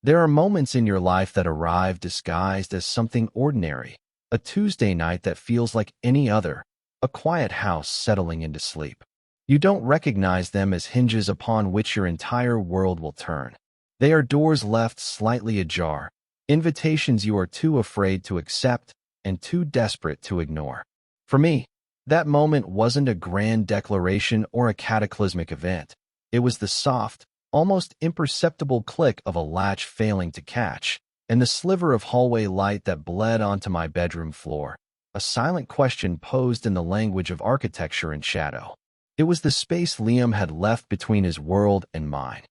There are moments in your life that arrive disguised as something ordinary, a Tuesday night that feels like any other, a quiet house settling into sleep. You don't recognize them as hinges upon which your entire world will turn. They are doors left slightly ajar, invitations you are too afraid to accept and too desperate to ignore. For me, that moment wasn't a grand declaration or a cataclysmic event. It was the soft, almost imperceptible click of a latch failing to catch, and the sliver of hallway light that bled onto my bedroom floor, a silent question posed in the language of architecture and shadow. It was the space Liam had left between his world and mine.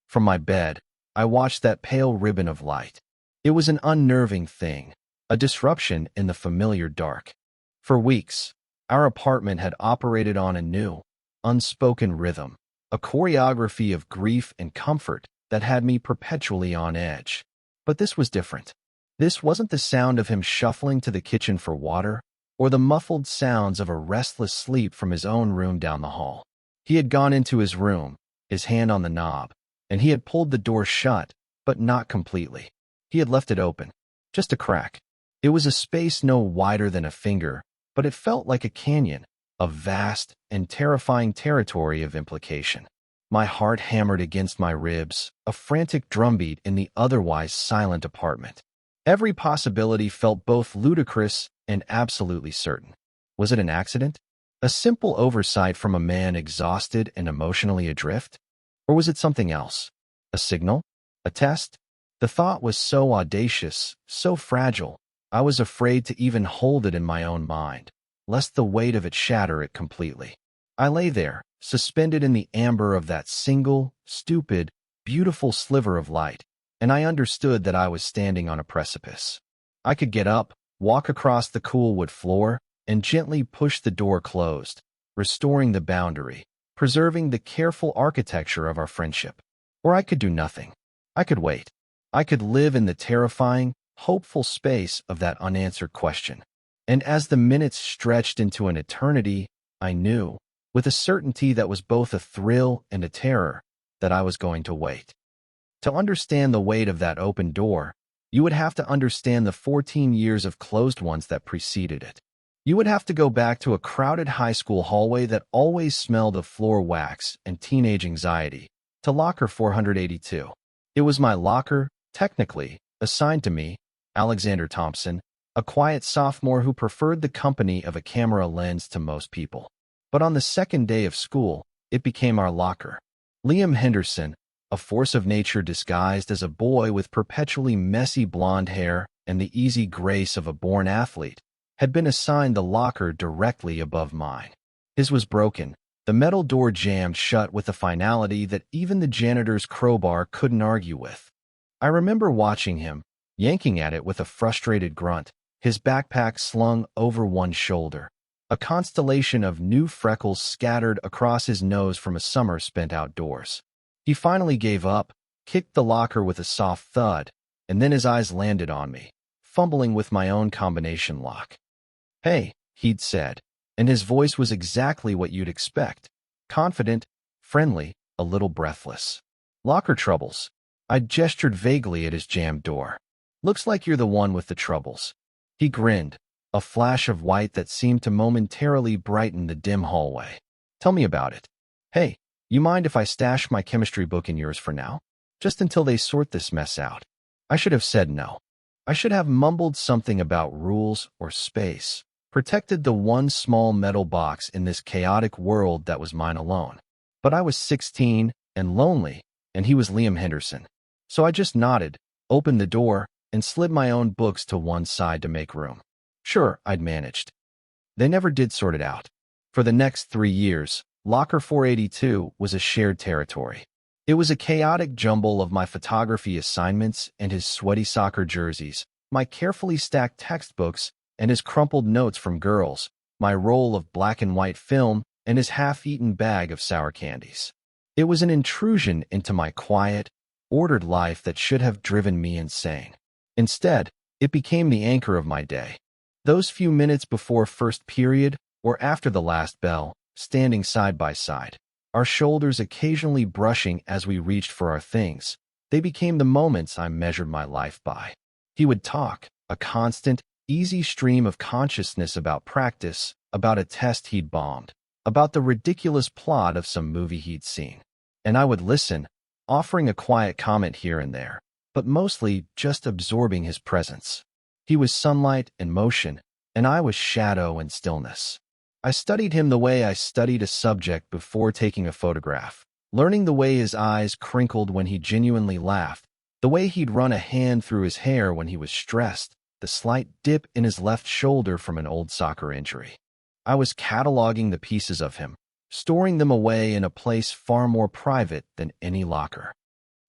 From my bed, I watched that pale ribbon of light. It was an unnerving thing, a disruption in the familiar dark. For weeks, our apartment had operated on a new, unspoken rhythm, a choreography of grief and comfort that had me perpetually on edge. But this was different. This wasn't the sound of him shuffling to the kitchen for water, or the muffled sounds of a restless sleep from his own room down the hall. He had gone into his room, his hand on the knob, and he had pulled the door shut, but not completely. He had left it open, just a crack. It was a space no wider than a finger, but it felt like a canyon, a vast and terrifying territory of implication. My heart hammered against my ribs, a frantic drumbeat in the otherwise silent apartment. Every possibility felt both ludicrous and absolutely certain. Was it an accident? A simple oversight from a man exhausted and emotionally adrift? Or was it something else? A signal? A test? The thought was so audacious, so fragile, I was afraid to even hold it in my own mind, lest the weight of it shatter it completely. I lay there, suspended in the amber of that single, stupid, beautiful sliver of light, and I understood that I was standing on a precipice. I could get up, walk across the cool wood floor, and gently push the door closed, restoring the boundary, preserving the careful architecture of our friendship. Or I could do nothing. I could wait. I could live in the terrifying, hopeful space of that unanswered question. And as the minutes stretched into an eternity, I knew, with a certainty that was both a thrill and a terror, that I was going to wait. To understand the weight of that open door, you would have to understand the 14 years of closed ones that preceded it. You would have to go back to a crowded high school hallway that always smelled of floor wax and teenage anxiety, to locker 482. It was my locker, technically, assigned to me, Alexander Thompson, a quiet sophomore who preferred the company of a camera lens to most people. But on the second day of school, it became our locker. Liam Henderson, a force of nature disguised as a boy with perpetually messy blonde hair and the easy grace of a born athlete, had been assigned the locker directly above mine. His was broken, the metal door jammed shut with a finality that even the janitor's crowbar couldn't argue with. I remember watching him, yanking at it with a frustrated grunt, his backpack slung over one shoulder, a constellation of new freckles scattered across his nose from a summer spent outdoors. He finally gave up, kicked the locker with a soft thud, and then his eyes landed on me, fumbling with my own combination lock. "Hey," he'd said, and his voice was exactly what you'd expect, confident, friendly, a little breathless. "Locker troubles." I gestured vaguely at his jammed door. "Looks like you're the one with the troubles." He grinned, a flash of white that seemed to momentarily brighten the dim hallway. "Tell me about it. Hey, you mind if I stash my chemistry book in yours for now? Just until they sort this mess out." I should have said no. I should have mumbled something about rules or space, protected the one small metal box in this chaotic world that was mine alone. But I was 16 and lonely, and he was Liam Henderson. So I just nodded, opened the door, and slid my own books to one side to make room. Sure, I'd managed. They never did sort it out. For the next 3 years, Locker 482 was a shared territory. It was a chaotic jumble of my photography assignments and his sweaty soccer jerseys, my carefully stacked textbooks and his crumpled notes from girls, my roll of black and white film and his half-eaten bag of sour candies. It was an intrusion into my quiet, ordered life that should have driven me insane. Instead, it became the anchor of my day. Those few minutes before first period or after the last bell, standing side by side, our shoulders occasionally brushing as we reached for our things, They became the moments I measured my life by. He would talk, a constant, easy stream of consciousness about practice, about a test he'd bombed, about the ridiculous plot of some movie he'd seen. And I would listen, offering a quiet comment here and there, but mostly just absorbing his presence. He was sunlight and motion, and I was shadow and stillness. I studied him the way I studied a subject before taking a photograph, learning the way his eyes crinkled when he genuinely laughed, the way he'd run a hand through his hair when he was stressed, the slight dip in his left shoulder from an old soccer injury. I was cataloging the pieces of him, storing them away in a place far more private than any locker.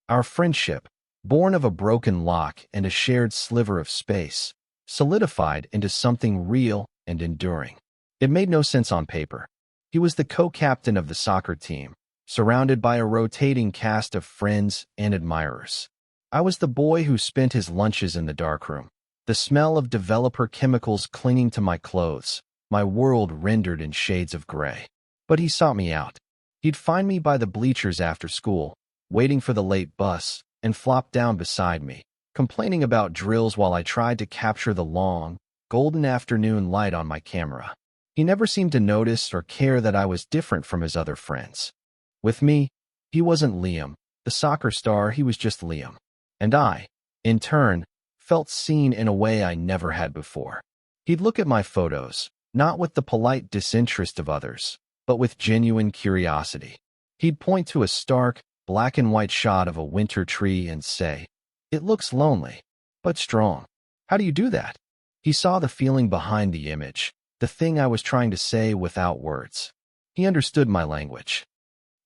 Our friendship, born of a broken lock and a shared sliver of space, solidified into something real and enduring. It made no sense on paper. He was the co-captain of the soccer team, surrounded by a rotating cast of friends and admirers. I was the boy who spent his lunches in the darkroom, the smell of developer chemicals clinging to my clothes, my world rendered in shades of gray. But he sought me out. He'd find me by the bleachers after school, waiting for the late bus, and flop down beside me, complaining about drills while I tried to capture the long, golden afternoon light on my camera. He never seemed to notice or care that I was different from his other friends. With me, he wasn't Liam, the soccer star, he was just Liam. And I, in turn, felt seen in a way I never had before. He'd look at my photos, not with the polite disinterest of others, but with genuine curiosity. He'd point to a stark, black and white shot of a winter tree and say, "It looks lonely, but strong. How do you do that?" He saw the feeling behind the image, the thing I was trying to say without words. He understood my language.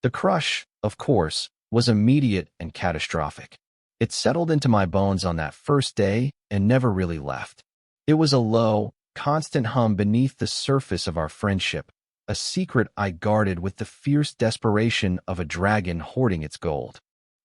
The crush, of course, was immediate and catastrophic. It settled into my bones on that first day and never really left. It was a low, constant hum beneath the surface of our friendship, a secret I guarded with the fierce desperation of a dragon hoarding its gold.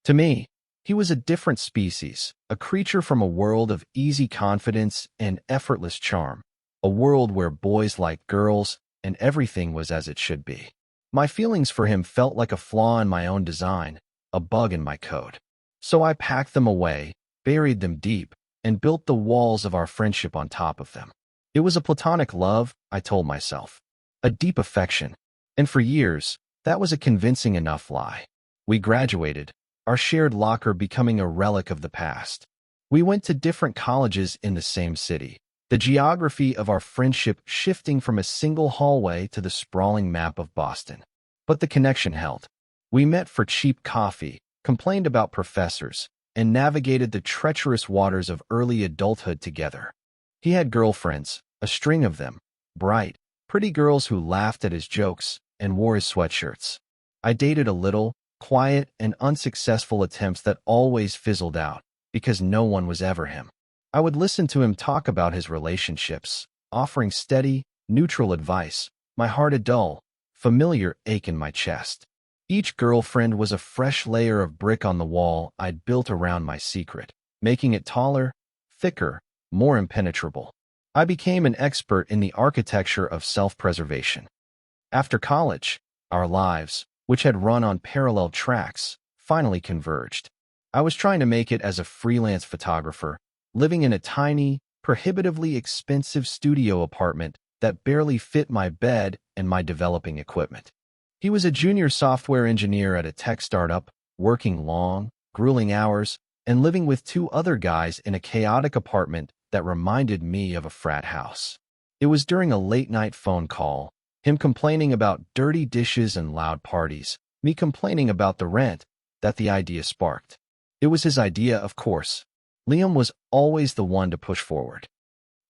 To me, he was a different species, a creature from a world of easy confidence and effortless charm, a world where boys liked girls and everything was as it should be. My feelings for him felt like a flaw in my own design, a bug in my code. So I packed them away, buried them deep, and built the walls of our friendship on top of them. It was a platonic love, I told myself, a deep affection, and for years, that was a convincing enough lie. We graduated, our shared locker becoming a relic of the past. We went to different colleges in the same city, the geography of our friendship shifting from a single hallway to the sprawling map of Boston. But the connection held. We met for cheap coffee, complained about professors, and navigated the treacherous waters of early adulthood together. He had girlfriends, a string of them, bright, pretty girls who laughed at his jokes and wore his sweatshirts. I dated a little, quiet and unsuccessful attempts that always fizzled out, because no one was ever him. I would listen to him talk about his relationships, offering steady, neutral advice, my heart a dull, familiar ache in my chest. Each girlfriend was a fresh layer of brick on the wall I'd built around my secret, making it taller, thicker, more impenetrable. I became an expert in the architecture of self-preservation. After college, our lives, which had run on parallel tracks, finally converged. I was trying to make it as a freelance photographer, living in a tiny, prohibitively expensive studio apartment that barely fit my bed and my developing equipment. He was a junior software engineer at a tech startup, working long, grueling hours, and living with two other guys in a chaotic apartment that reminded me of a frat house. It was during a late-night phone call, him complaining about dirty dishes and loud parties, me complaining about the rent, that the idea sparked. It was his idea, of course. Liam was always the one to push forward.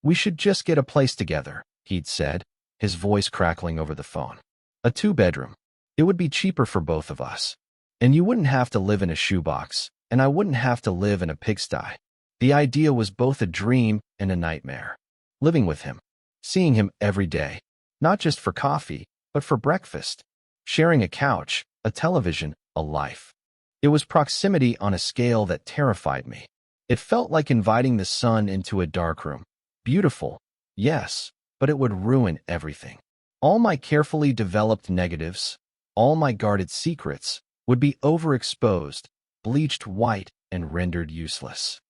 "We should just get a place together," he'd said, his voice crackling over the phone. "A 2-bedroom. It would be cheaper for both of us. And you wouldn't have to live in a shoebox, and I wouldn't have to live in a pigsty." The idea was both a dream and a nightmare. Living with him, seeing him every day, not just for coffee, but for breakfast, sharing a couch, a television, a life. It was proximity on a scale that terrified me. It felt like inviting the sun into a darkroom. Beautiful, yes, but it would ruin everything. All my carefully developed negatives, all my guarded secrets, would be overexposed, bleached white, and rendered useless.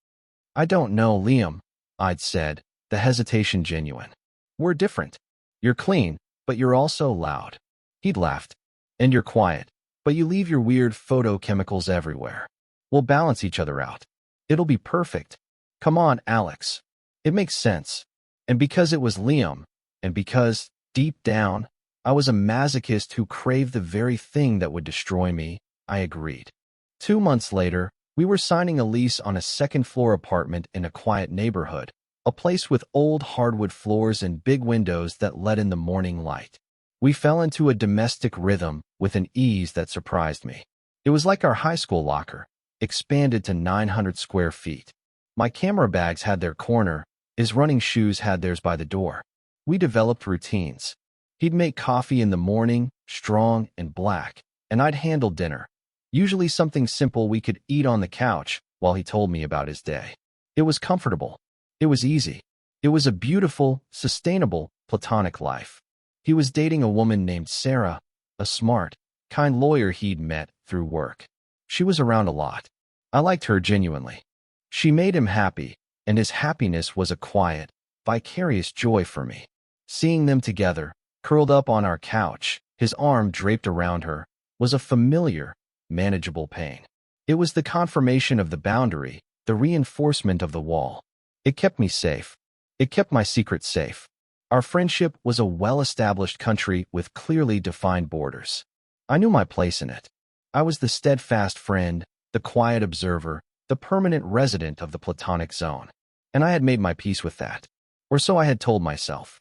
"I don't know, Liam," I'd said, the hesitation genuine. "We're different. You're clean, but you're also loud." He'd laughed. "And you're quiet, but you leave your weird photochemicals everywhere. We'll balance each other out. It'll be perfect. Come on, Alex." It makes sense. And because it was Liam, and because, deep down, I was a masochist who craved the very thing that would destroy me, I agreed. 2 months later, we were signing a lease on a second-floor apartment in a quiet neighborhood, a place with old hardwood floors and big windows that let in the morning light. We fell into a domestic rhythm with an ease that surprised me. It was like our high school locker, expanded to 900 square feet. My camera bags had their corner, his running shoes had theirs by the door. We developed routines. He'd make coffee in the morning, strong and black, and I'd handle dinner, usually something simple we could eat on the couch while he told me about his day. It was comfortable. It was easy. It was a beautiful, sustainable, platonic life. He was dating a woman named Sarah, a smart, kind lawyer he'd met through work. She was around a lot. I liked her genuinely. She made him happy, and his happiness was a quiet, vicarious joy for me. Seeing them together, curled up on our couch, his arm draped around her, was a familiar, manageable pain. It was the confirmation of the boundary, the reinforcement of the wall. It kept me safe. It kept my secret safe. Our friendship was a well-established country with clearly defined borders. I knew my place in it. I was the steadfast friend, the quiet observer, the permanent resident of the platonic zone. And I had made my peace with that. Or so I had told myself.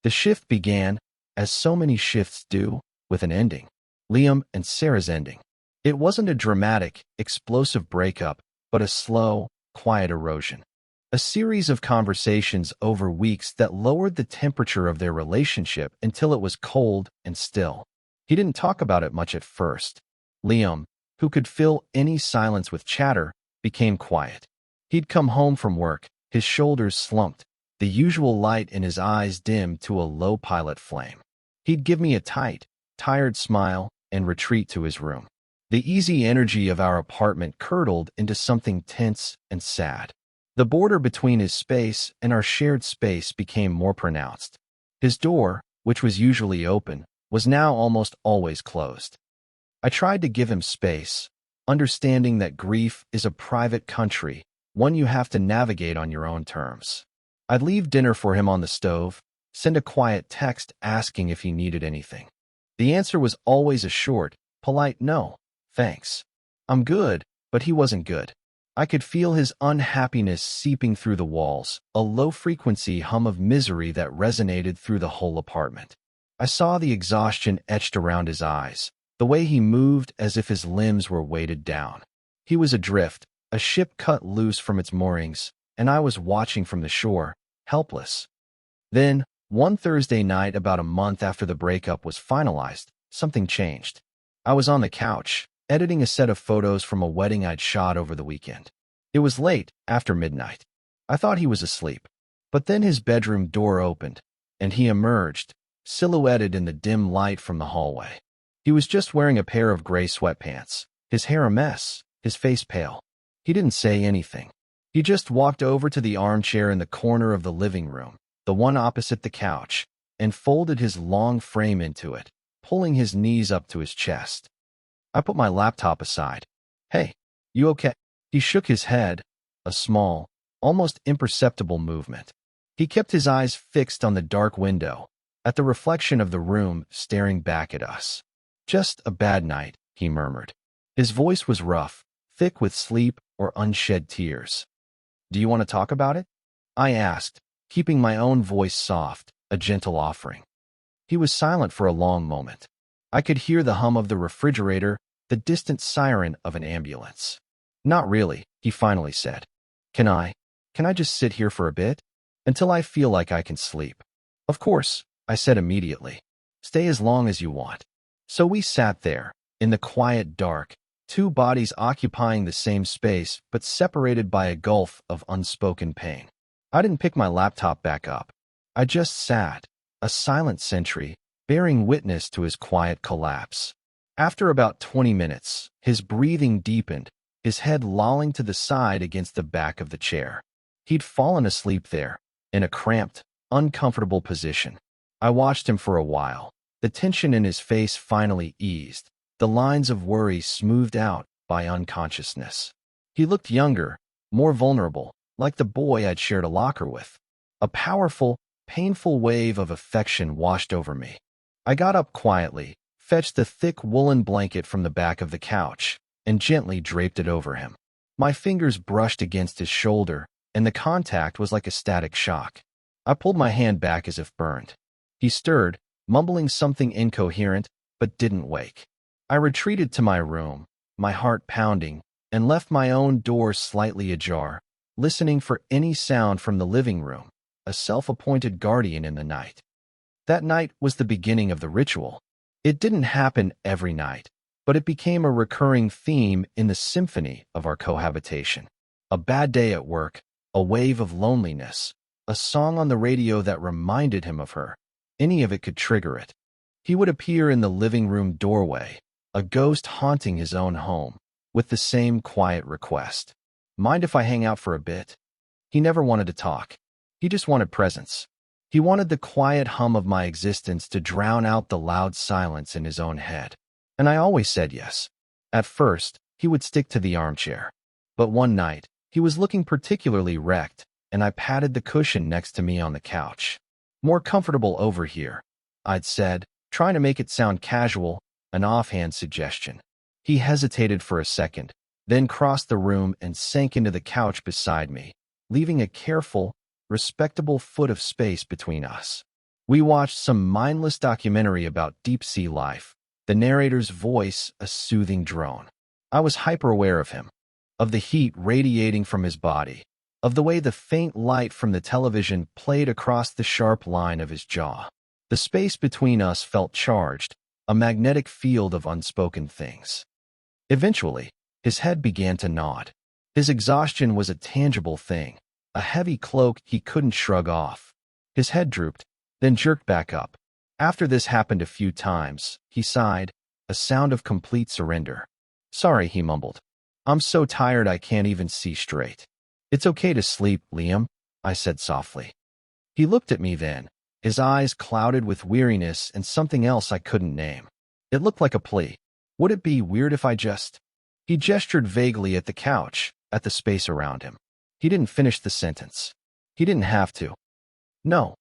The shift began, as so many shifts do, with an ending. Liam and Sarah's ending. It wasn't a dramatic, explosive breakup, but a slow, quiet erosion. A series of conversations over weeks that lowered the temperature of their relationship until it was cold and still. He didn't talk about it much at first. Liam, who could fill any silence with chatter, became quiet. He'd come home from work, his shoulders slumped, the usual light in his eyes dimmed to a low pilot flame. He'd give me a tight, tired smile and retreat to his room. The easy energy of our apartment curdled into something tense and sad. The border between his space and our shared space became more pronounced. His door, which was usually open, was now almost always closed. I tried to give him space, understanding that grief is a private country, one you have to navigate on your own terms. I'd leave dinner for him on the stove, send a quiet text asking if he needed anything. The answer was always a short, polite no, thanks. I'm good, but he wasn't good. I could feel his unhappiness seeping through the walls, a low-frequency hum of misery that resonated through the whole apartment. I saw the exhaustion etched around his eyes, the way he moved as if his limbs were weighted down. He was adrift, a ship cut loose from its moorings, and I was watching from the shore, helpless. Then, one Thursday night about a month after the breakup was finalized, something changed. I was on the couch, editing a set of photos from a wedding I'd shot over the weekend. It was late, after midnight. I thought he was asleep. But then his bedroom door opened, and he emerged, silhouetted in the dim light from the hallway. He was just wearing a pair of gray sweatpants, his hair a mess, his face pale. He didn't say anything. He just walked over to the armchair in the corner of the living room, the one opposite the couch, and folded his long frame into it, pulling his knees up to his chest. I put my laptop aside. "Hey, you okay?" He shook his head, a small, almost imperceptible movement. He kept his eyes fixed on the dark window, at the reflection of the room staring back at us. "Just a bad night," he murmured. His voice was rough, thick with sleep or unshed tears. "Do you want to talk about it?" I asked, keeping my own voice soft, a gentle offering. He was silent for a long moment. I could hear the hum of the refrigerator, the distant siren of an ambulance. "Not really," he finally said. Can I just sit here for a bit? Until I feel like I can sleep." "Of course," I said immediately. "Stay as long as you want." So we sat there, in the quiet dark, two bodies occupying the same space but separated by a gulf of unspoken pain. I didn't pick my laptop back up. I just sat, a silent sentry, bearing witness to his quiet collapse. After about 20 minutes, his breathing deepened, his head lolling to the side against the back of the chair. He'd fallen asleep there, in a cramped, uncomfortable position. I watched him for a while. The tension in his face finally eased, the lines of worry smoothed out by unconsciousness. He looked younger, more vulnerable, like the boy I'd shared a locker with. A powerful, painful wave of affection washed over me. I got up quietly, fetched the thick woolen blanket from the back of the couch, and gently draped it over him. My fingers brushed against his shoulder, and the contact was like a static shock. I pulled my hand back as if burned. He stirred, mumbling something incoherent, but didn't wake. I retreated to my room, my heart pounding, and left my own door slightly ajar, listening for any sound from the living room, a self-appointed guardian in the night. That night was the beginning of the ritual. It didn't happen every night, but it became a recurring theme in the symphony of our cohabitation. A bad day at work, a wave of loneliness, a song on the radio that reminded him of her. Any of it could trigger it. He would appear in the living room doorway, a ghost haunting his own home, with the same quiet request. Mind if I hang out for a bit? He never wanted to talk. He just wanted presence. He wanted the quiet hum of my existence to drown out the loud silence in his own head. And I always said yes. At first, he would stick to the armchair. But one night, he was looking particularly wrecked, and I patted the cushion next to me on the couch. More comfortable over here, I'd said, trying to make it sound casual, an offhand suggestion. He hesitated for a second, then crossed the room and sank into the couch beside me, leaving a careful, respectable foot of space between us. We watched some mindless documentary about deep-sea life, the narrator's voice a soothing drone. I was hyper-aware of him, of the heat radiating from his body, of the way the faint light from the television played across the sharp line of his jaw. The space between us felt charged, a magnetic field of unspoken things. Eventually, his head began to nod. His exhaustion was a tangible thing, a heavy cloak he couldn't shrug off. His head drooped, then jerked back up. After this happened a few times, he sighed, a sound of complete surrender. "Sorry," he mumbled. "I'm so tired I can't even see straight." "It's okay to sleep, Liam," I said softly. He looked at me then, his eyes clouded with weariness and something else I couldn't name. It looked like a plea. Would it be weird if I just... He gestured vaguely at the couch, at the space around him. He didn't finish the sentence. He didn't have to. "No,"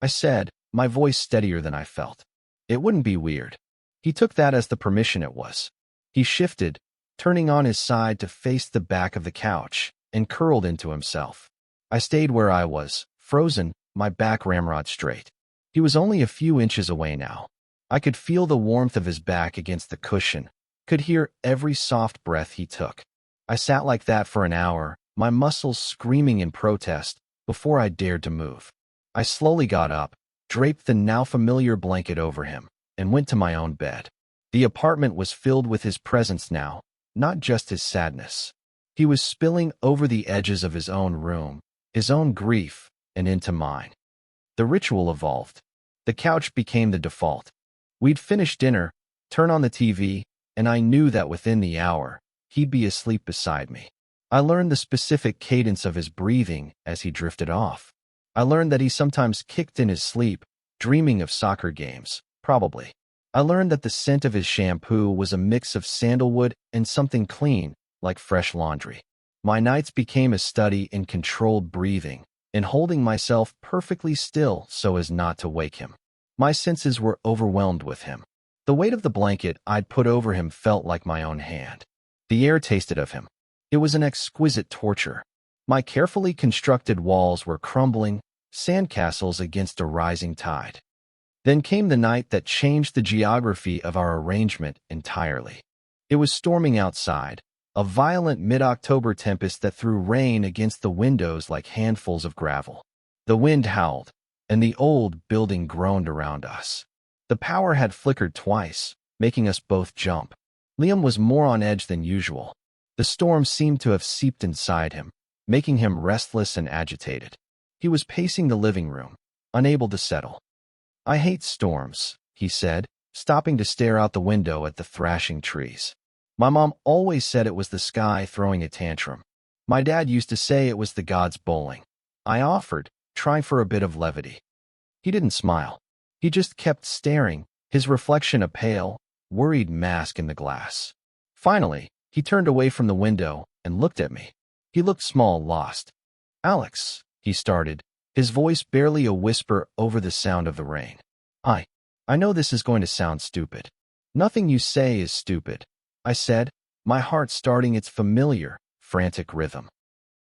I said, my voice steadier than I felt. "It wouldn't be weird." He took that as the permission it was. He shifted, turning on his side to face the back of the couch, and curled into himself. I stayed where I was, frozen, my back ramrod straight. He was only a few inches away now. I could feel the warmth of his back against the cushion, could hear every soft breath he took. I sat like that for an hour, my muscles screaming in protest, before I dared to move. I slowly got up, draped the now familiar blanket over him, and went to my own bed. The apartment was filled with his presence now, not just his sadness. He was spilling over the edges of his own room, his own grief, and into mine. The ritual evolved. The couch became the default. We'd finish dinner, turn on the TV, and I knew that within the hour, he'd be asleep beside me. I learned the specific cadence of his breathing as he drifted off. I learned that he sometimes kicked in his sleep, dreaming of soccer games, probably. I learned that the scent of his shampoo was a mix of sandalwood and something clean, like fresh laundry. My nights became a study in controlled breathing, in holding myself perfectly still so as not to wake him. My senses were overwhelmed with him. The weight of the blanket I'd put over him felt like my own hand. The air tasted of him. It was an exquisite torture. My carefully constructed walls were crumbling, sandcastles against a rising tide. Then came the night that changed the geography of our arrangement entirely. It was storming outside, a violent mid-October tempest that threw rain against the windows like handfuls of gravel. The wind howled, and the old building groaned around us. The power had flickered twice, making us both jump. Liam was more on edge than usual. The storm seemed to have seeped inside him, making him restless and agitated. He was pacing the living room, unable to settle. "I hate storms," he said, stopping to stare out the window at the thrashing trees. My mom always said it was the sky throwing a tantrum. My dad used to say it was the gods bowling. I offered, trying for a bit of levity. He didn't smile. He just kept staring, his reflection a pale, worried mask in the glass. Finally, he turned away from the window and looked at me. He looked small, lost. "Alex," he started, his voice barely a whisper over the sound of the rain. I know this is going to sound stupid." "Nothing you say is stupid," I said, my heart starting its familiar, frantic rhythm.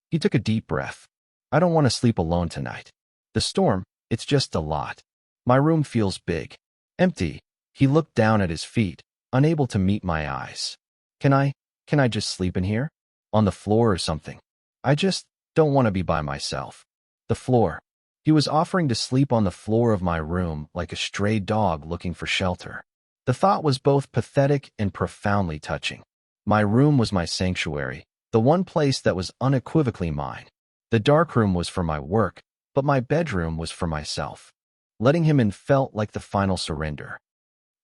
He took a deep breath. "I don't want to sleep alone tonight. The storm, it's just a lot. My room feels big. Empty." He looked down at his feet, unable to meet my eyes. Can I just sleep in here? On the floor or something? I just don't want to be by myself." The floor. He was offering to sleep on the floor of my room like a stray dog looking for shelter. The thought was both pathetic and profoundly touching. My room was my sanctuary, the one place that was unequivocally mine. The dark room was for my work, but my bedroom was for myself. Letting him in felt like the final surrender.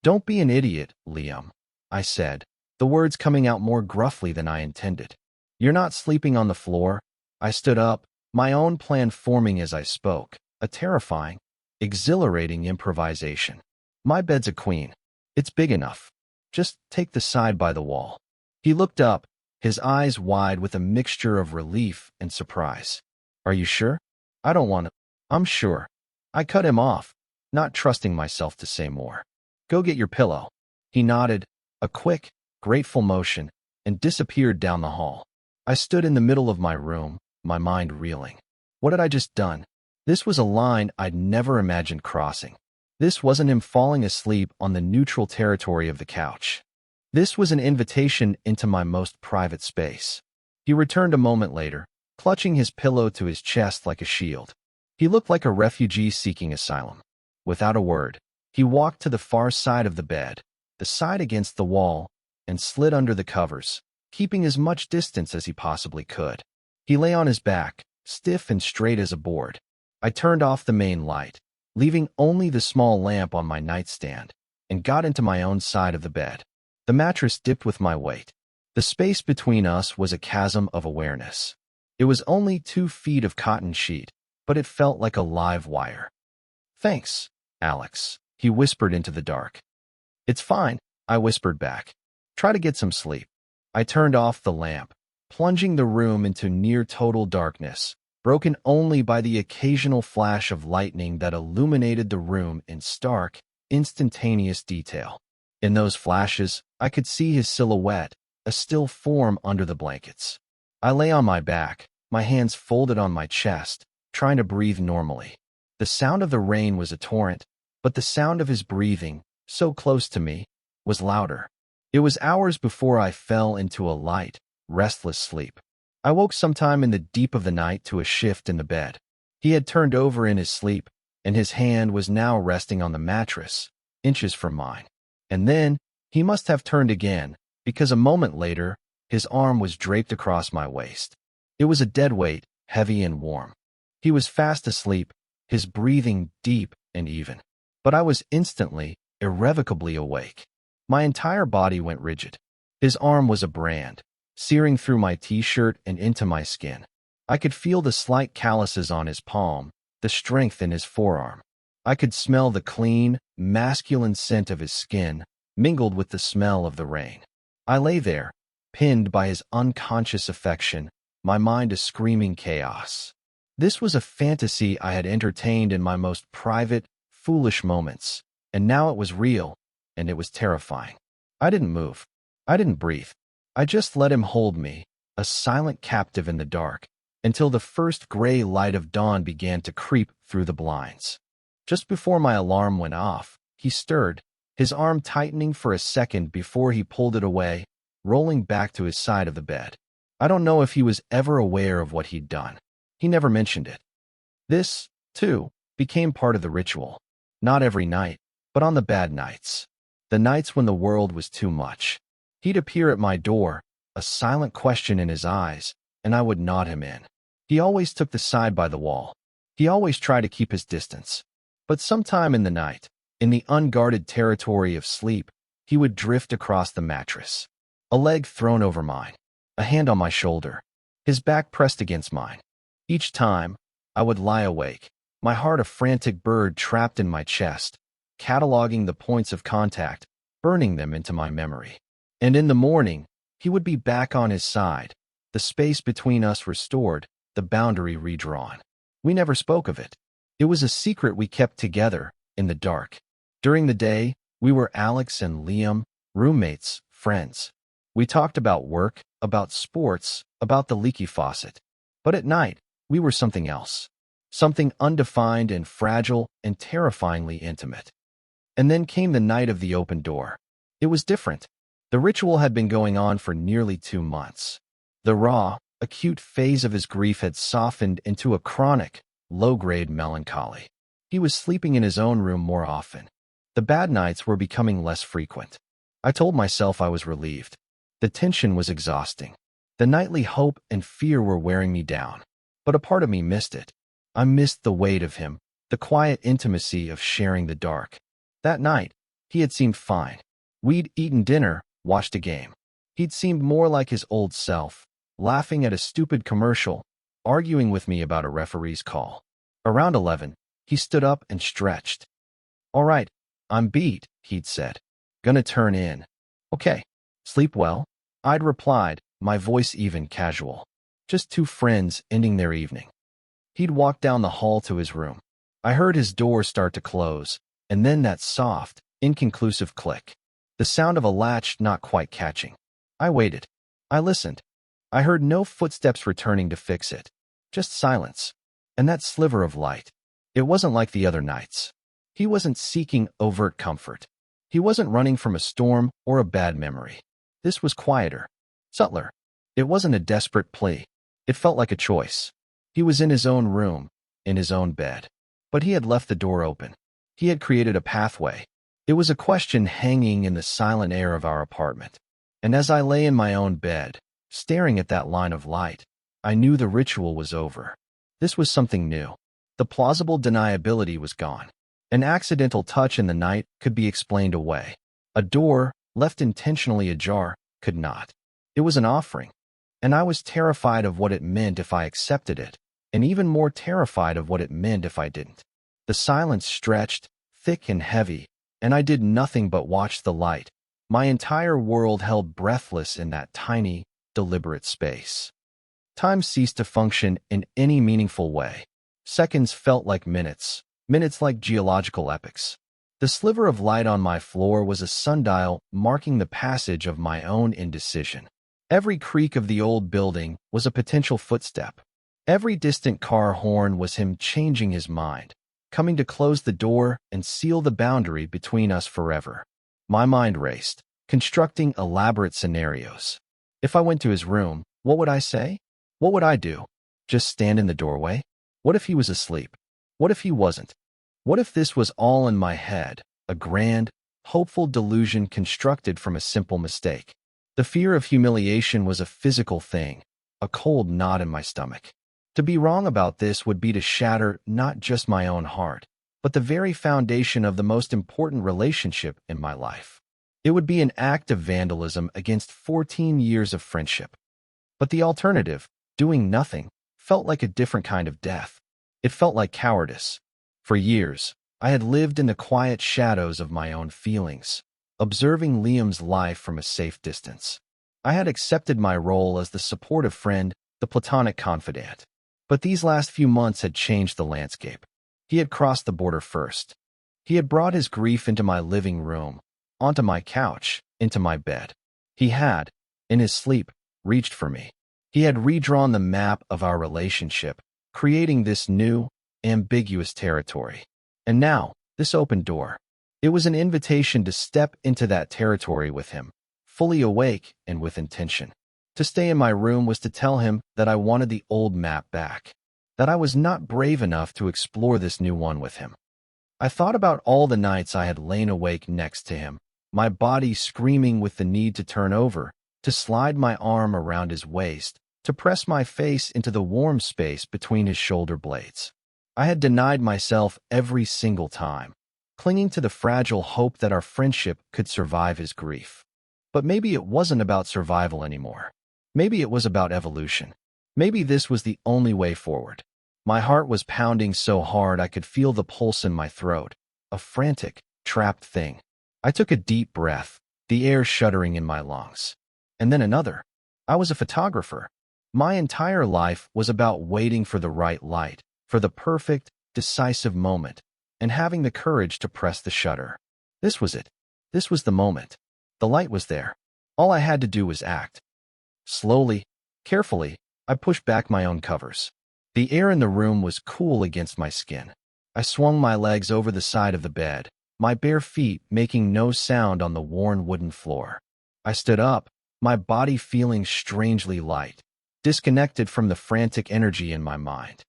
"Don't be an idiot, Liam," I said, the words coming out more gruffly than I intended. "You're not sleeping on the floor." I stood up, my own plan forming as I spoke, a terrifying, exhilarating improvisation. "My bed's a queen. It's big enough. Just take the side by the wall." He looked up, his eyes wide with a mixture of relief and surprise. "Are you sure?" "I don't want to." "I'm sure." I cut him off, not trusting myself to say more. "Go get your pillow." He nodded, a quick, grateful motion, and disappeared down the hall. I stood in the middle of my room, my mind reeling. What had I just done? This was a line I'd never imagined crossing. This wasn't him falling asleep on the neutral territory of the couch. This was an invitation into my most private space. He returned a moment later, clutching his pillow to his chest like a shield. He looked like a refugee seeking asylum. Without a word, he walked to the far side of the bed, the side against the wall, and slid under the covers, keeping as much distance as he possibly could. He lay on his back, stiff and straight as a board. I turned off the main light, leaving only the small lamp on my nightstand, and got into my own side of the bed. The mattress dipped with my weight. The space between us was a chasm of awareness. It was only 2 feet of cotton sheet, but it felt like a live wire. "Thanks, Alex," he whispered into the dark. "It's fine," I whispered back. "Try to get some sleep." I turned off the lamp, plunging the room into near-total darkness, broken only by the occasional flash of lightning that illuminated the room in stark, instantaneous detail. In those flashes, I could see his silhouette, a still form under the blankets. I lay on my back, my hands folded on my chest, trying to breathe normally. The sound of the rain was a torrent, but the sound of his breathing, so close to me, was louder. It was hours before I fell into a light, restless sleep. I woke sometime in the deep of the night to a shift in the bed. He had turned over in his sleep, and his hand was now resting on the mattress, inches from mine. And then, he must have turned again, because a moment later, his arm was draped across my waist. It was a dead weight, heavy and warm. He was fast asleep, his breathing deep and even. But I was instantly, irrevocably awake. My entire body went rigid. His arm was a brand, searing through my t-shirt and into my skin. I could feel the slight calluses on his palm, the strength in his forearm. I could smell the clean, masculine scent of his skin, mingled with the smell of the rain. I lay there, pinned by his unconscious affection, my mind a screaming chaos. This was a fantasy I had entertained in my most private, foolish moments, and now it was real, and it was terrifying. I didn't move. I didn't breathe. I just let him hold me, a silent captive in the dark, until the first gray light of dawn began to creep through the blinds. Just before my alarm went off, he stirred, his arm tightening for a second before he pulled it away, rolling back to his side of the bed. I don't know if he was ever aware of what he'd done. He never mentioned it. This, too, became part of the ritual. Not every night, but on the bad nights. The nights when the world was too much. He'd appear at my door, a silent question in his eyes, and I would nod him in. He always took the side by the wall. He always tried to keep his distance. But sometime in the night, in the unguarded territory of sleep, he would drift across the mattress. A leg thrown over mine, a hand on my shoulder, his back pressed against mine. Each time, I would lie awake, my heart a frantic bird trapped in my chest, cataloging the points of contact, burning them into my memory. And in the morning, he would be back on his side, the space between us restored, the boundary redrawn. We never spoke of it. It was a secret we kept together, in the dark. During the day, we were Alex and Liam, roommates, friends. We talked about work, about sports, about the leaky faucet. But at night, we were something else. Something undefined and fragile and terrifyingly intimate. And then came the night of the open door. It was different. The ritual had been going on for nearly 2 months. The raw, acute phase of his grief had softened into a chronic, low-grade melancholy. He was sleeping in his own room more often. The bad nights were becoming less frequent. I told myself I was relieved. The tension was exhausting. The nightly hope and fear were wearing me down. But a part of me missed it. I missed the weight of him, the quiet intimacy of sharing the dark. That night, he had seemed fine. We'd eaten dinner, watched a game. He'd seemed more like his old self, laughing at a stupid commercial, arguing with me about a referee's call. Around 11, he stood up and stretched. "All right, I'm beat," he'd said. "Gonna turn in." "Okay. Sleep well?" I'd replied, my voice even casual. Just two friends ending their evening. He'd walk down the hall to his room. I heard his door start to close, and then that soft, inconclusive click. The sound of a latch not quite catching. I waited. I listened. I heard no footsteps returning to fix it. Just silence. And that sliver of light. It wasn't like the other nights. He wasn't seeking overt comfort. He wasn't running from a storm or a bad memory. This was quieter, subtler. It wasn't a desperate plea. It felt like a choice. He was in his own room, in his own bed. But he had left the door open. He had created a pathway. It was a question hanging in the silent air of our apartment. And as I lay in my own bed, staring at that line of light, I knew the ritual was over. This was something new. The plausible deniability was gone. An accidental touch in the night could be explained away. A door, left intentionally ajar, could not. It was an offering. And I was terrified of what it meant if I accepted it, and even more terrified of what it meant if I didn't. The silence stretched, thick and heavy, and I did nothing but watch the light. My entire world held breathless in that tiny, deliberate space. Time ceased to function in any meaningful way. Seconds felt like minutes, minutes like geological epochs. The sliver of light on my floor was a sundial marking the passage of my own indecision. Every creak of the old building was a potential footstep. Every distant car horn was him changing his mind, coming to close the door and seal the boundary between us forever. My mind raced, constructing elaborate scenarios. If I went to his room, what would I say? What would I do? Just stand in the doorway? What if he was asleep? What if he wasn't? What if this was all in my head, a grand, hopeful delusion constructed from a simple mistake? The fear of humiliation was a physical thing, a cold knot in my stomach. To be wrong about this would be to shatter not just my own heart, but the very foundation of the most important relationship in my life. It would be an act of vandalism against 14 years of friendship. But the alternative, doing nothing, felt like a different kind of death. It felt like cowardice. For years, I had lived in the quiet shadows of my own feelings, observing Liam's life from a safe distance. I had accepted my role as the supportive friend, the platonic confidant. But these last few months had changed the landscape. He had crossed the border first. He had brought his grief into my living room, onto my couch, into my bed. He had, in his sleep, reached for me. He had redrawn the map of our relationship, creating this new, ambiguous territory. And now, this open door. It was an invitation to step into that territory with him, fully awake and with intention. To stay in my room was to tell him that I wanted the old map back, that I was not brave enough to explore this new one with him. I thought about all the nights I had lain awake next to him, my body screaming with the need to turn over, to slide my arm around his waist, to press my face into the warm space between his shoulder blades. I had denied myself every single time, clinging to the fragile hope that our friendship could survive his grief. But maybe it wasn't about survival anymore. Maybe it was about evolution. Maybe this was the only way forward. My heart was pounding so hard I could feel the pulse in my throat, a frantic, trapped thing. I took a deep breath, the air shuddering in my lungs. And then another. I was a photographer. My entire life was about waiting for the right light, for the perfect, decisive moment, and having the courage to press the shutter. This was it. This was the moment. The light was there. All I had to do was act. Slowly, carefully, I pushed back my own covers. The air in the room was cool against my skin. I swung my legs over the side of the bed, my bare feet making no sound on the worn wooden floor. I stood up, my body feeling strangely light, disconnected from the frantic energy in my mind.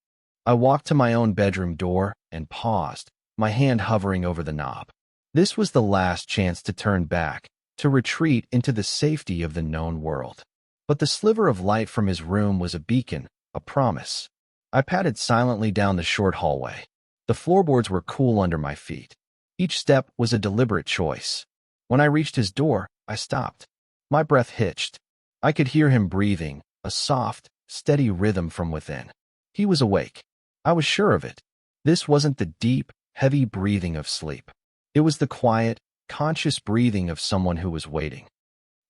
I walked to my own bedroom door and paused, my hand hovering over the knob. This was the last chance to turn back, to retreat into the safety of the known world. But the sliver of light from his room was a beacon, a promise. I padded silently down the short hallway. The floorboards were cool under my feet. Each step was a deliberate choice. When I reached his door, I stopped. My breath hitched. I could hear him breathing, a soft, steady rhythm from within. He was awake. I was sure of it. This wasn't the deep, heavy breathing of sleep. It was the quiet, conscious breathing of someone who was waiting.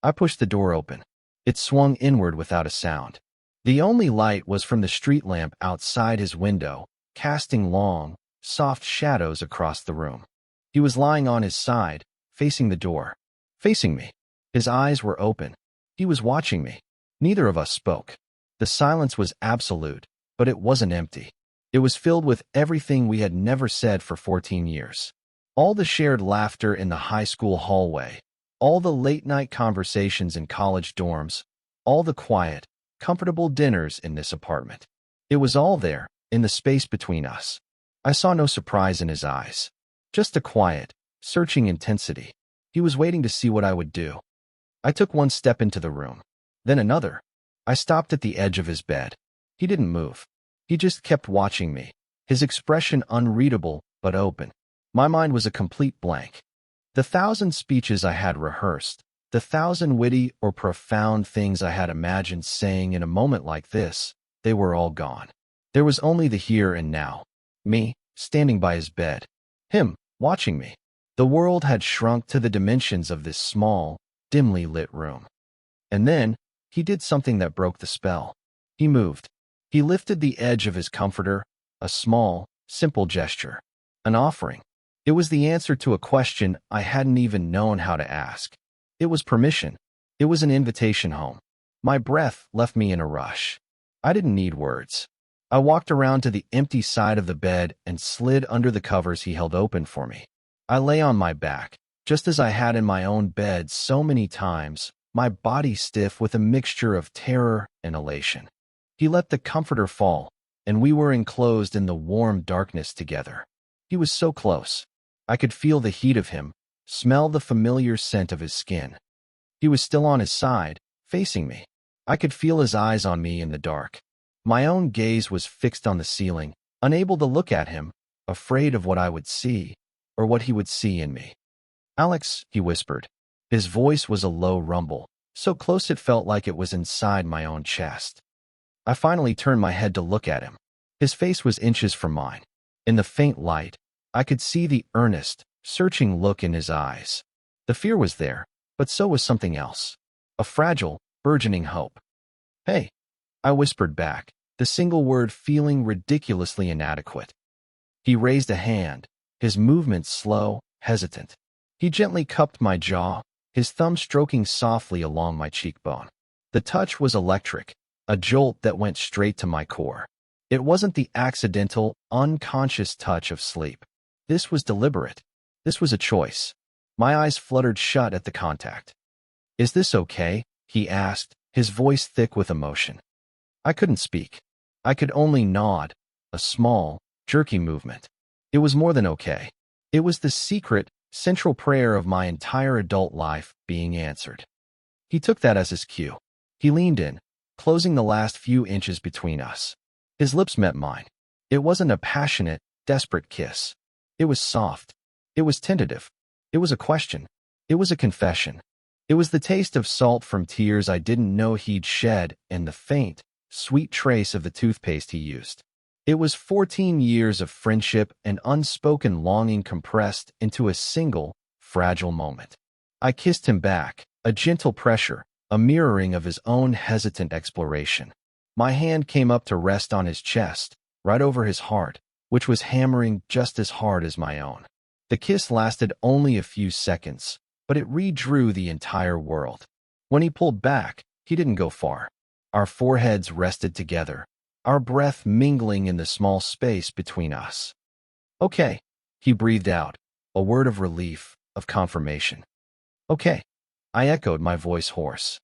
I pushed the door open. It swung inward without a sound. The only light was from the street lamp outside his window, casting long, soft shadows across the room. He was lying on his side, facing the door. Facing me. His eyes were open. He was watching me. Neither of us spoke. The silence was absolute, but it wasn't empty. It was filled with everything we had never said for 14 years. All the shared laughter in the high school hallway, all the late-night conversations in college dorms, all the quiet, comfortable dinners in this apartment. It was all there, in the space between us. I saw no surprise in his eyes. Just a quiet, searching intensity. He was waiting to see what I would do. I took one step into the room, then another. I stopped at the edge of his bed. He didn't move. He just kept watching me, his expression unreadable but open. My mind was a complete blank. The 1,000 speeches I had rehearsed, the 1,000 witty or profound things I had imagined saying in a moment like this, they were all gone. There was only the here and now. Me, standing by his bed. Him, watching me. The world had shrunk to the dimensions of this small, dimly lit room. And then, he did something that broke the spell. He moved. He lifted the edge of his comforter, a small, simple gesture. An offering. It was the answer to a question I hadn't even known how to ask. It was permission. It was an invitation home. My breath left me in a rush. I didn't need words. I walked around to the empty side of the bed and slid under the covers he held open for me. I lay on my back, just as I had in my own bed so many times, my body stiff with a mixture of terror and elation. He let the comforter fall, and we were enclosed in the warm darkness together. He was so close. I could feel the heat of him, smell the familiar scent of his skin. He was still on his side, facing me. I could feel his eyes on me in the dark. My own gaze was fixed on the ceiling, unable to look at him, afraid of what I would see, or what he would see in me. "Alex," he whispered. His voice was a low rumble, so close it felt like it was inside my own chest. I finally turned my head to look at him. His face was inches from mine. In the faint light, I could see the earnest, searching look in his eyes. The fear was there, but so was something else. A fragile, burgeoning hope. "Hey," I whispered back, the single word feeling ridiculously inadequate. He raised a hand, his movements slow, hesitant. He gently cupped my jaw, his thumb stroking softly along my cheekbone. The touch was electric, a jolt that went straight to my core. It wasn't the accidental, unconscious touch of sleep. This was deliberate. This was a choice. My eyes fluttered shut at the contact. "Is this okay?" he asked, his voice thick with emotion. I couldn't speak. I could only nod, a small, jerky movement. It was more than okay. It was the secret, central prayer of my entire adult life being answered. He took that as his cue. He leaned in, closing the last few inches between us. His lips met mine. It wasn't a passionate, desperate kiss. It was soft. It was tentative. It was a question. It was a confession. It was the taste of salt from tears I didn't know he'd shed and the faint, sweet trace of the toothpaste he used. It was 14 years of friendship and unspoken longing compressed into a single, fragile moment. I kissed him back, a gentle pressure, a mirroring of his own hesitant exploration. My hand came up to rest on his chest, right over his heart, which was hammering just as hard as my own. The kiss lasted only a few seconds, but it redrew the entire world. When he pulled back, he didn't go far. Our foreheads rested together, our breath mingling in the small space between us. "Okay," he breathed out, a word of relief, of confirmation. "Okay," I echoed, my voice hoarse.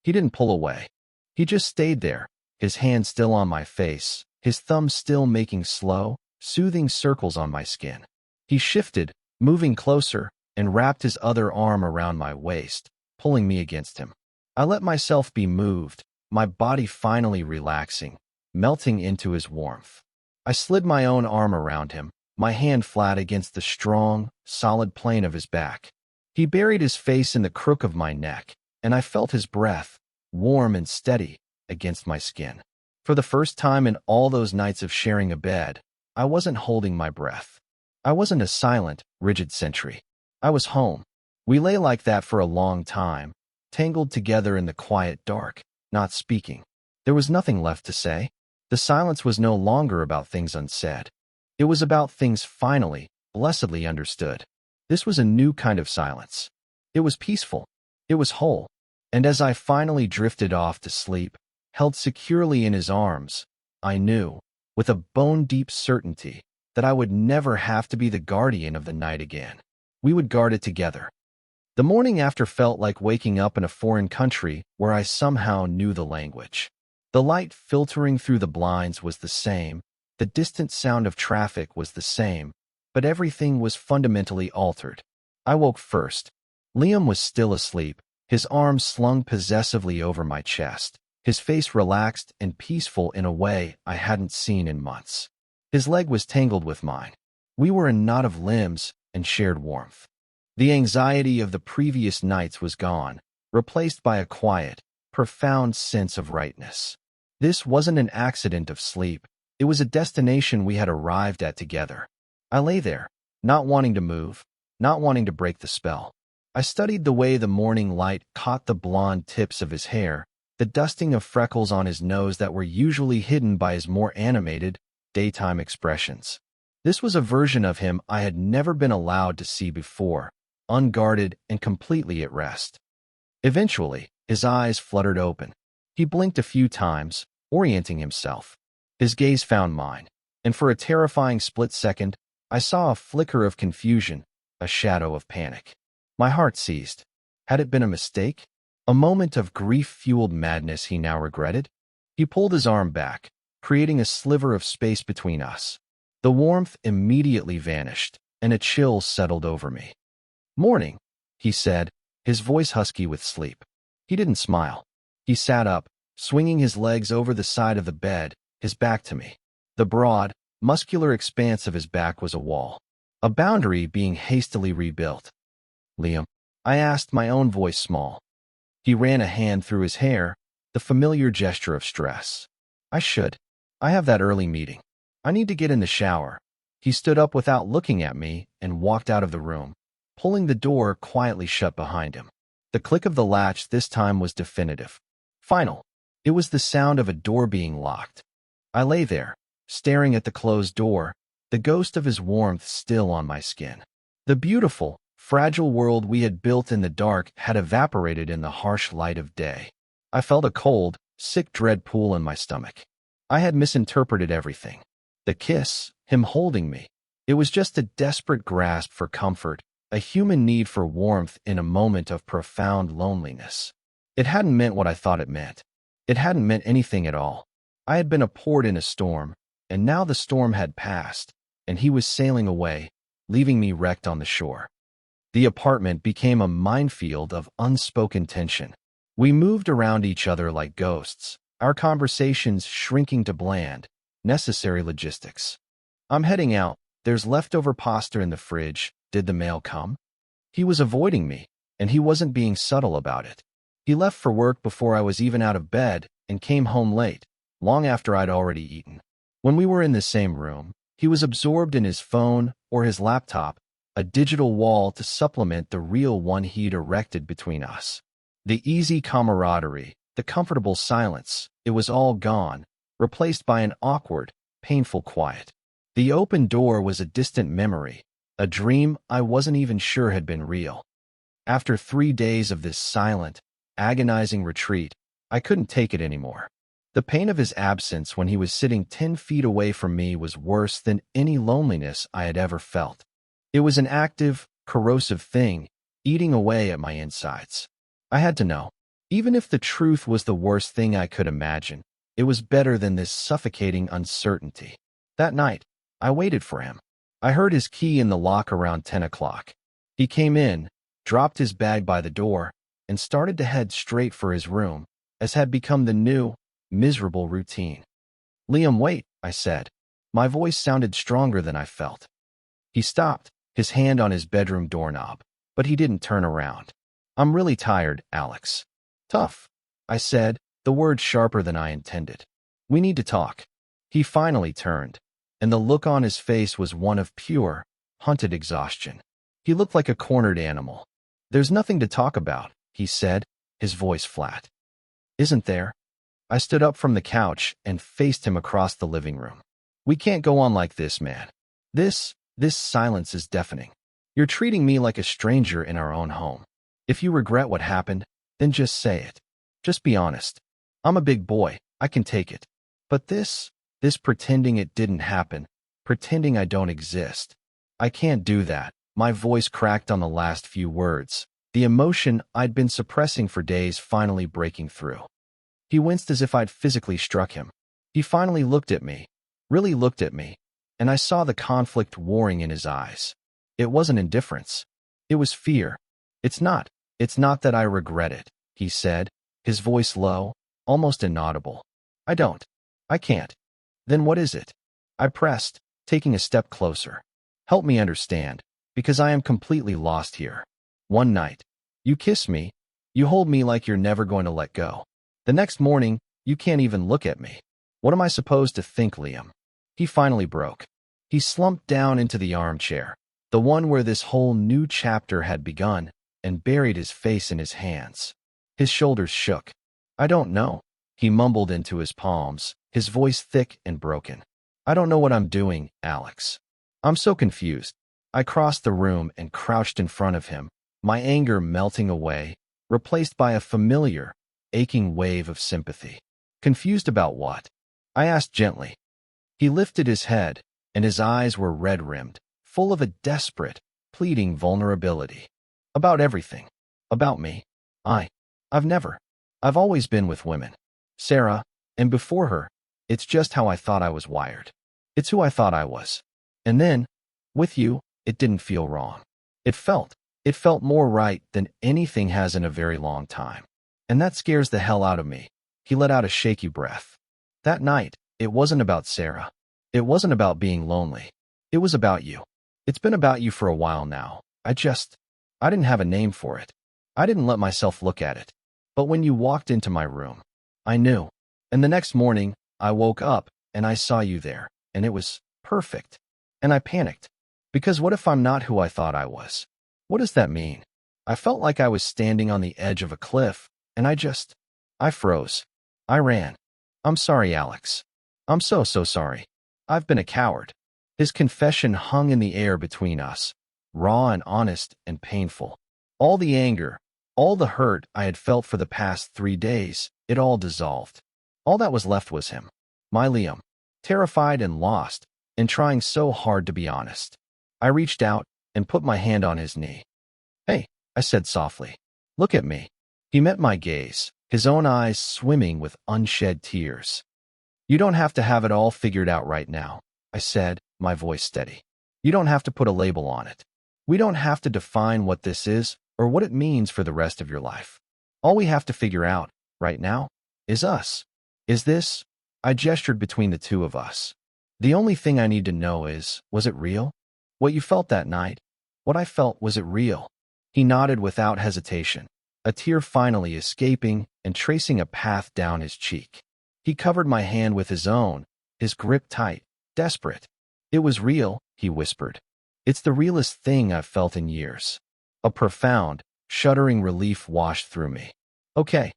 He didn't pull away. He just stayed there, his hand still on my face, his thumb still making slow, soothing circles on my skin. He shifted, moving closer, and wrapped his other arm around my waist, pulling me against him. I let myself be moved, my body finally relaxing, melting into his warmth. I slid my own arm around him, my hand flat against the strong, solid plane of his back. He buried his face in the crook of my neck, and I felt his breath, warm and steady, against my skin. For the first time in all those nights of sharing a bed, I wasn't holding my breath. I wasn't a silent, rigid sentry. I was home. We lay like that for a long time, tangled together in the quiet dark, not speaking. There was nothing left to say. The silence was no longer about things unsaid. It was about things finally, blessedly understood. This was a new kind of silence. It was peaceful. It was whole. And as I finally drifted off to sleep, held securely in his arms, I knew, with a bone-deep certainty, that I would never have to be the guardian of the night again. We would guard it together. The morning after felt like waking up in a foreign country where I somehow knew the language. The light filtering through the blinds was the same, the distant sound of traffic was the same, but everything was fundamentally altered. I woke first. Liam was still asleep, his arms slung possessively over my chest, his face relaxed and peaceful in a way I hadn't seen in months. His leg was tangled with mine. We were a knot of limbs and shared warmth. The anxiety of the previous nights was gone, replaced by a quiet, profound sense of rightness. This wasn't an accident of sleep. It was a destination we had arrived at together. I lay there, not wanting to move, not wanting to break the spell. I studied the way the morning light caught the blonde tips of his hair, the dusting of freckles on his nose that were usually hidden by his more animated, daytime expressions. This was a version of him I had never been allowed to see before, unguarded and completely at rest. Eventually, his eyes fluttered open. He blinked a few times, orienting himself. His gaze found mine, and for a terrifying split second, I saw a flicker of confusion, a shadow of panic. My heart seized. Had it been a mistake? A moment of grief-fueled madness he now regretted? He pulled his arm back, creating a sliver of space between us. The warmth immediately vanished, and a chill settled over me. "Morning," he said, his voice husky with sleep. He didn't smile. He sat up, swinging his legs over the side of the bed, his back to me. The broad, muscular expanse of his back was a wall, a boundary being hastily rebuilt. "Liam?" I asked, my own voice small. He ran a hand through his hair, the familiar gesture of stress. "I should. I have that early meeting. I need to get in the shower." He stood up without looking at me and walked out of the room, pulling the door quietly shut behind him. The click of the latch this time was definitive. Final. It was the sound of a door being locked. I lay there, staring at the closed door, the ghost of his warmth still on my skin. The beautiful, fragile world we had built in the dark had evaporated in the harsh light of day. I felt a cold, sick dread pool in my stomach. I had misinterpreted everything. The kiss, him holding me, it was just a desperate grasp for comfort, a human need for warmth in a moment of profound loneliness. It hadn't meant what I thought it meant. It hadn't meant anything at all. I had been a port in a storm, and now the storm had passed, and he was sailing away, leaving me wrecked on the shore. The apartment became a minefield of unspoken tension. We moved around each other like ghosts, our conversations shrinking to bland, necessary logistics. "I'm heading out. There's leftover pasta in the fridge. Did the mail come?" He was avoiding me, and he wasn't being subtle about it. He left for work before I was even out of bed and came home late, long after I'd already eaten. When we were in the same room, he was absorbed in his phone or his laptop, a digital wall to supplement the real one he'd erected between us. The easy camaraderie, the comfortable silence, it was all gone, replaced by an awkward, painful quiet. The open door was a distant memory, a dream I wasn't even sure had been real. After 3 days of this silent, agonizing retreat, I couldn't take it anymore. The pain of his absence when he was sitting 10 feet away from me was worse than any loneliness I had ever felt. It was an active, corrosive thing, eating away at my insides. I had to know. Even if the truth was the worst thing I could imagine, it was better than this suffocating uncertainty. That night, I waited for him. I heard his key in the lock around 10 o'clock. He came in, dropped his bag by the door, and started to head straight for his room, as had become the new, miserable routine. "Liam, wait," I said. My voice sounded stronger than I felt. He stopped, his hand on his bedroom doorknob, but he didn't turn around. "I'm really tired, Alex." "Tough," I said, the word sharper than I intended. "We need to talk." He finally turned, and the look on his face was one of pure, hunted exhaustion. He looked like a cornered animal. "There's nothing to talk about," he said, his voice flat. "Isn't there?" I stood up from the couch and faced him across the living room. "We can't go on like this, man. This silence is deafening. You're treating me like a stranger in our own home. If you regret what happened, then just say it. Just be honest. I'm a big boy, I can take it. But this pretending it didn't happen, pretending I don't exist. I can't do that." My voice cracked on the last few words, the emotion I'd been suppressing for days finally breaking through. He winced as if I'd physically struck him. He finally looked at me, really looked at me, and I saw the conflict warring in his eyes. It wasn't indifference. It was fear. It's not that I regret it," he said, his voice low, almost inaudible. I can't." "Then what is it?" I pressed, taking a step closer. "Help me understand, because I am completely lost here. One night, you kiss me, you hold me like you're never going to let go. The next morning, you can't even look at me. What am I supposed to think, Liam?" He finally broke. He slumped down into the armchair, the one where this whole new chapter had begun, and buried his face in his hands. His shoulders shook. "I don't know," he mumbled into his palms, his voice thick and broken. "I don't know what I'm doing, Alex. I'm so confused." I crossed the room and crouched in front of him, my anger melting away, replaced by a familiar, aching wave of sympathy. "Confused about what?" I asked gently. He lifted his head, and his eyes were red-rimmed, full of a desperate, pleading vulnerability. "About everything. About me. I've always been with women. Sarah, and before her, it's just how I thought I was wired. It's who I thought I was. And then, with you, it didn't feel wrong. It felt more right than anything has in a very long time. And that scares the hell out of me." He let out a shaky breath. "That night, it wasn't about Sarah. It wasn't about being lonely. It was about you. It's been about you for a while now. I didn't have a name for it. I didn't let myself look at it. But when you walked into my room, I knew. And the next morning, I woke up and I saw you there, and it was perfect. And I panicked. Because what if I'm not who I thought I was? What does that mean? I felt like I was standing on the edge of a cliff, and I froze. I ran. I'm sorry, Alex. I'm so sorry. I've been a coward." His confession hung in the air between us, raw and honest and painful. All the anger, all the hurt I had felt for the past 3 days, it all dissolved. All that was left was him, my Liam, terrified and lost, and trying so hard to be honest. I reached out and put my hand on his knee. "Hey," I said softly, "look at me." He met my gaze, his own eyes swimming with unshed tears. "You don't have to have it all figured out right now," I said, my voice steady. "You don't have to put a label on it. We don't have to define what this is or what it means for the rest of your life. All we have to figure out, right now, is us. Is this?" I gestured between the two of us. "The only thing I need to know is, was it real? What you felt that night? What I felt, was it real?" He nodded without hesitation, a tear finally escaping and tracing a path down his cheek. He covered my hand with his own, his grip tight, desperate. "It was real," he whispered. "It's the realest thing I've felt in years." A profound, shuddering relief washed through me. "Okay,"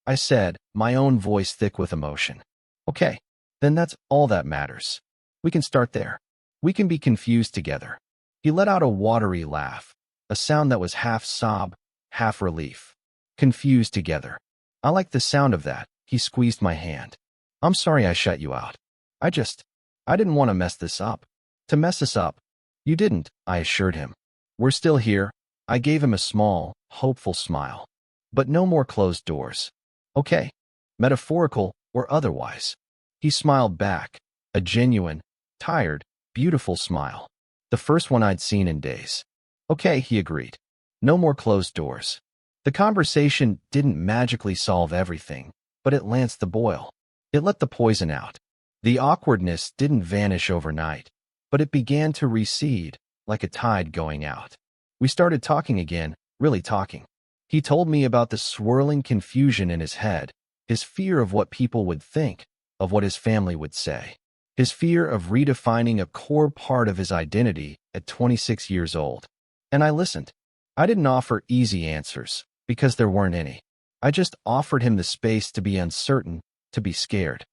I said, my own voice thick with emotion. "Okay, then that's all that matters. We can start there. We can be confused together." He let out a watery laugh, a sound that was half sob, half relief. "Confused together. I like the sound of that." He squeezed my hand. "I'm sorry I shut you out. I didn't want to mess this up." "To mess us up? You didn't," I assured him. "We're still here." I gave him a small, hopeful smile. "But no more closed doors. Okay? Metaphorical or otherwise." He smiled back, a genuine, tired, beautiful smile. The first one I'd seen in days. "Okay," he agreed. "No more closed doors." The conversation didn't magically solve everything, but it lanced the boil. It let the poison out. The awkwardness didn't vanish overnight, but it began to recede, like a tide going out. We started talking again, really talking. He told me about the swirling confusion in his head, his fear of what people would think, of what his family would say, his fear of redefining a core part of his identity at 26 years old. And I listened. I didn't offer easy answers, because there weren't any. I just offered him the space to be uncertain, to be scared.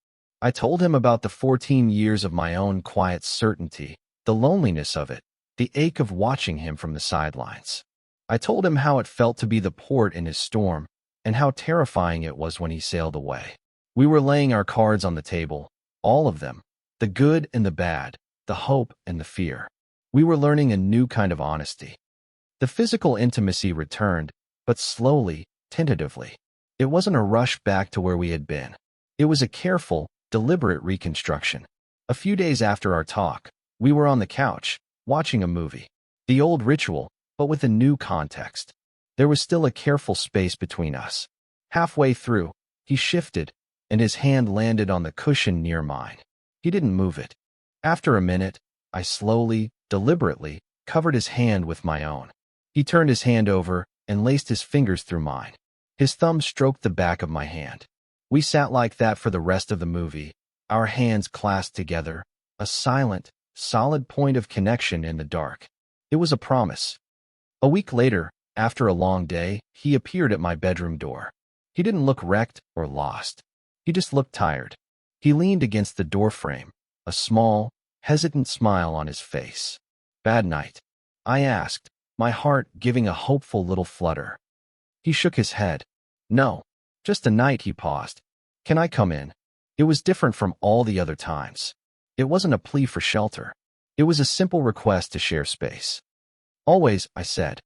I told him about the 14 years of my own quiet certainty, the loneliness of it, the ache of watching him from the sidelines. I told him how it felt to be the port in his storm, and how terrifying it was when he sailed away. We were laying our cards on the table, all of them, the good and the bad, the hope and the fear. We were learning a new kind of honesty. The physical intimacy returned, but slowly, tentatively. It wasn't a rush back to where we had been. It was a careful, deliberate reconstruction. A few days after our talk, we were on the couch, watching a movie. The old ritual, but with a new context. There was still a careful space between us. Halfway through, he shifted, and his hand landed on the cushion near mine. He didn't move it. After a minute, I slowly, deliberately, covered his hand with my own. He turned his hand over and laced his fingers through mine. His thumb stroked the back of my hand. We sat like that for the rest of the movie, our hands clasped together, a silent, solid point of connection in the dark. It was a promise. A week later, after a long day, he appeared at my bedroom door. He didn't look wrecked or lost. He just looked tired. He leaned against the doorframe, a small, hesitant smile on his face. "Bad night?" I asked, my heart giving a hopeful little flutter. He shook his head. "No, just a night." He paused. "Can I come in?" It was different from all the other times. It wasn't a plea for shelter. It was a simple request to share space. "Always," I said.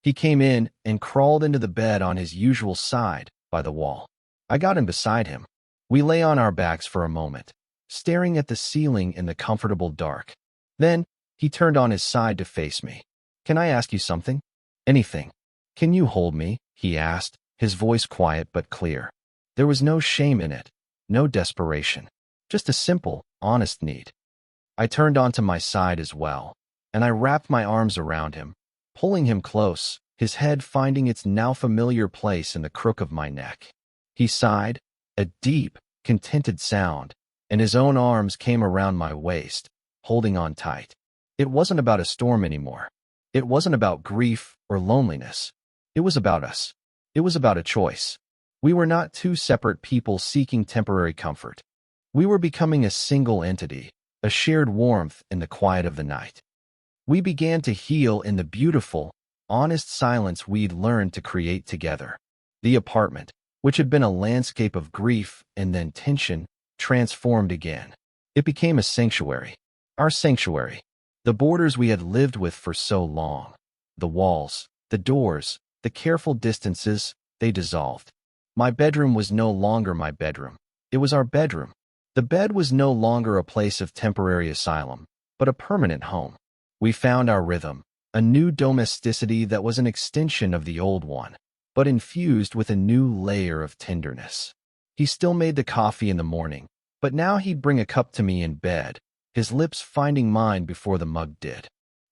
He came in and crawled into the bed on his usual side, by the wall. I got in beside him. We lay on our backs for a moment, staring at the ceiling in the comfortable dark. Then, he turned on his side to face me. "Can I ask you something?" "Anything." "Can you hold me?" he asked, his voice quiet but clear. There was no shame in it, no desperation, just a simple, honest need. I turned onto my side as well, and I wrapped my arms around him, pulling him close, his head finding its now familiar place in the crook of my neck. He sighed, a deep, contented sound, and his own arms came around my waist, holding on tight. It wasn't about a storm anymore. It wasn't about grief or loneliness. It was about us. It was about a choice. We were not two separate people seeking temporary comfort. We were becoming a single entity, a shared warmth in the quiet of the night. We began to heal in the beautiful, honest silence we'd learned to create together. The apartment, which had been a landscape of grief and then tension, transformed again. It became a sanctuary. Our sanctuary. The borders we had lived with for so long. The walls, the doors, the careful distances, they dissolved. My bedroom was no longer my bedroom. It was our bedroom. The bed was no longer a place of temporary asylum, but a permanent home. We found our rhythm, a new domesticity that was an extension of the old one, but infused with a new layer of tenderness. He still made the coffee in the morning, but now he'd bring a cup to me in bed, his lips finding mine before the mug did.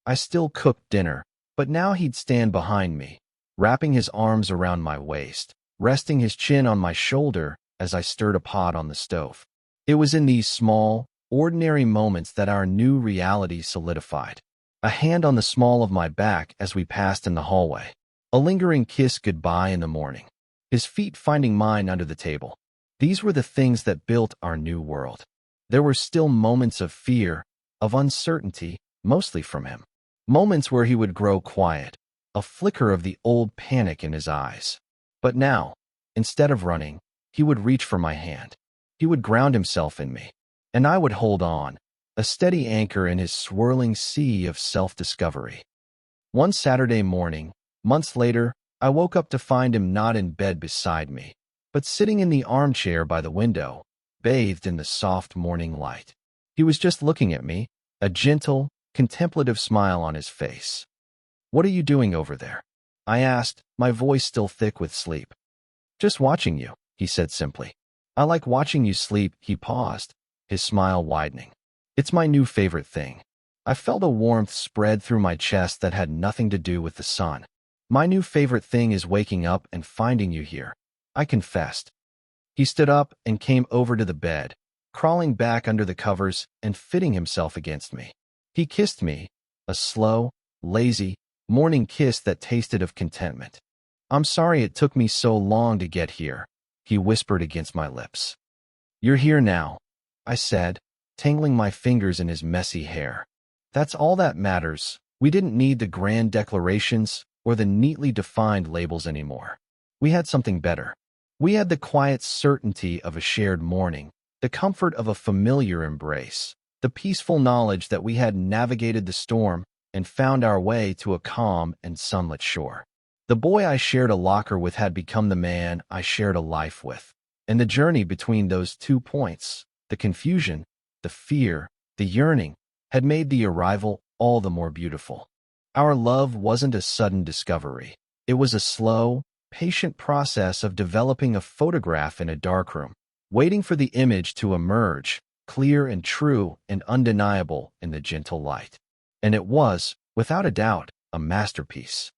I still cooked dinner, But now he'd stand behind me, wrapping his arms around my waist, resting his chin on my shoulder as I stirred a pot on the stove. It was in these small, ordinary moments that our new reality solidified. A hand on the small of my back as we passed in the hallway. A lingering kiss goodbye in the morning. His feet finding mine under the table. These were the things that built our new world. There were still moments of fear, of uncertainty, mostly from him. Moments where he would grow quiet, a flicker of the old panic in his eyes. But now, instead of running, he would reach for my hand. He would ground himself in me, and I would hold on, a steady anchor in his swirling sea of self-discovery. One Saturday morning, months later, I woke up to find him not in bed beside me, but sitting in the armchair by the window, bathed in the soft morning light. He was just looking at me, a gentle, contemplative smile on his face. "What are you doing over there?" I asked, my voice still thick with sleep. "Just watching you," he said simply. "I like watching you sleep." He paused, his smile widening. "It's my new favorite thing." I felt a warmth spread through my chest that had nothing to do with the sun. "My new favorite thing is waking up and finding you here," I confessed. He stood up and came over to the bed, crawling back under the covers and fitting himself against me. He kissed me, a slow, lazy, morning kiss that tasted of contentment. "I'm sorry it took me so long to get here," he whispered against my lips. "You're here now," I said, tangling my fingers in his messy hair. "That's all that matters." We didn't need the grand declarations or the neatly defined labels anymore. We had something better. We had the quiet certainty of a shared morning, the comfort of a familiar embrace, the peaceful knowledge that we had navigated the storm and found our way to a calm and sunlit shore. The boy I shared a locker with had become the man I shared a life with. And the journey between those 2 points, the confusion, the fear, the yearning, had made the arrival all the more beautiful. Our love wasn't a sudden discovery. It was a slow, patient process of developing a photograph in a darkroom, waiting for the image to emerge, clear and true and undeniable in the gentle light. And it was, without a doubt, a masterpiece.